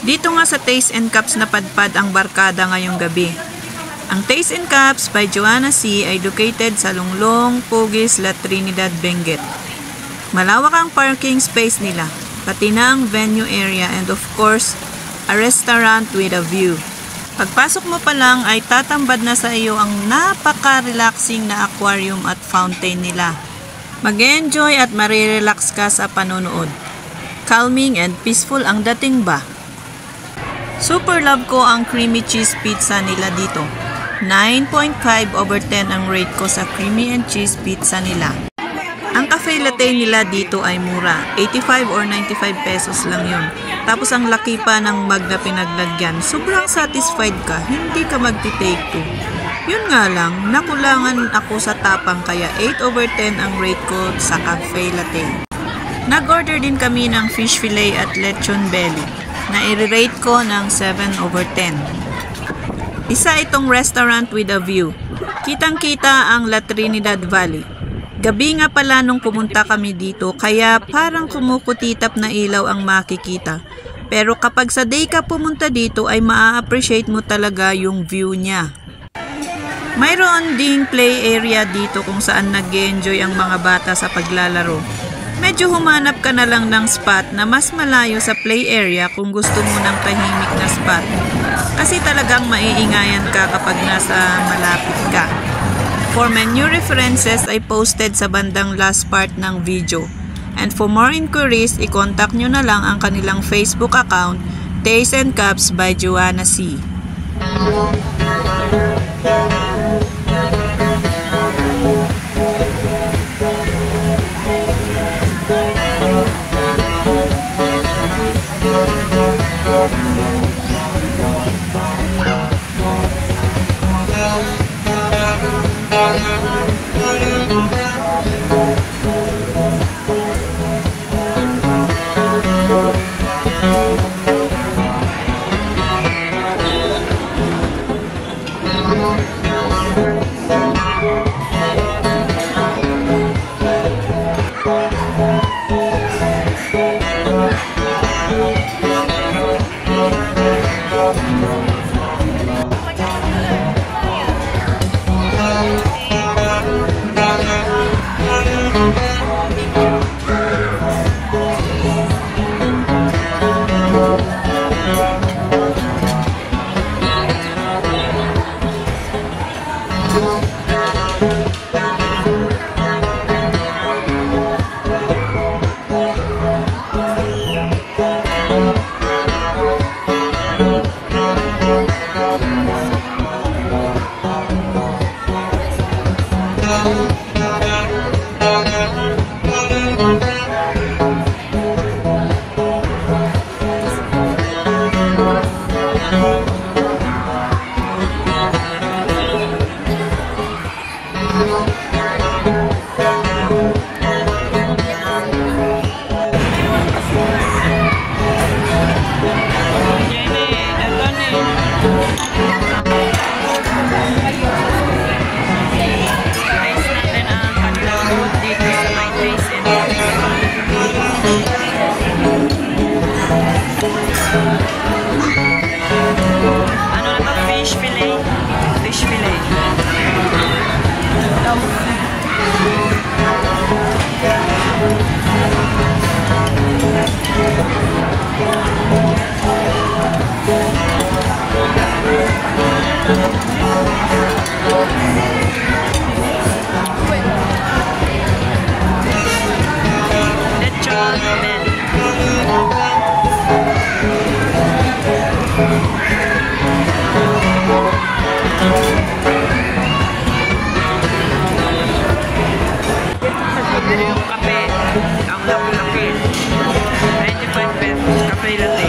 Dito nga sa Taste and Cups napadpad ang barkada ngayong gabi. Ang Taste and Cups by Joanna C. ay located sa Lunglong, Pugis, La Trinidad, Benguet. Malawak ang parking space nila, pati na ang venue area and of course, a restaurant with a view. Pagpasok mo pa lang ay tatambad na sa iyo ang napaka-relaxing na aquarium at fountain nila. Mag-enjoy at marirelax ka sa panonood. Calming and peaceful ang dating ba? Super love ko ang creamy cheese pizza nila dito. 9.5/10 ang rate ko sa creamy and cheese pizza nila. Ang cafe latte nila dito ay mura. 85 or 95 pesos lang yun. Tapos ang laki pa ng mug na pinaglagyan. Sobrang satisfied ka. Hindi ka magti-take two. Yun nga lang, nakulangan ako sa tapang kaya 8/10 ang rate ko sa cafe latte. Nag-order din kami ng fish fillet at lechon belly na i-rate ko ng 7/10. Isa itong restaurant with a view. Kitang-kita ang La Trinidad Valley. Gabi nga pala nung pumunta kami dito kaya parang kumukutitap na ilaw ang makikita. Pero kapag sa day ka pumunta dito ay maa-appreciate mo talaga yung view niya. Mayroon ding play area dito kung saan nag-enjoy ang mga bata sa paglalaro. Medyo humanap ka na lang ng spot na mas malayo sa play area kung gusto mo ng tahimik na spot. Kasi talagang maiingayan ka kapag nasa malapit ka. For menu references ay posted sa bandang last part ng video. And for more inquiries, i-contact nyo na lang ang kanilang Facebook account, Taste and Cups by Joanna C. Cafe latte.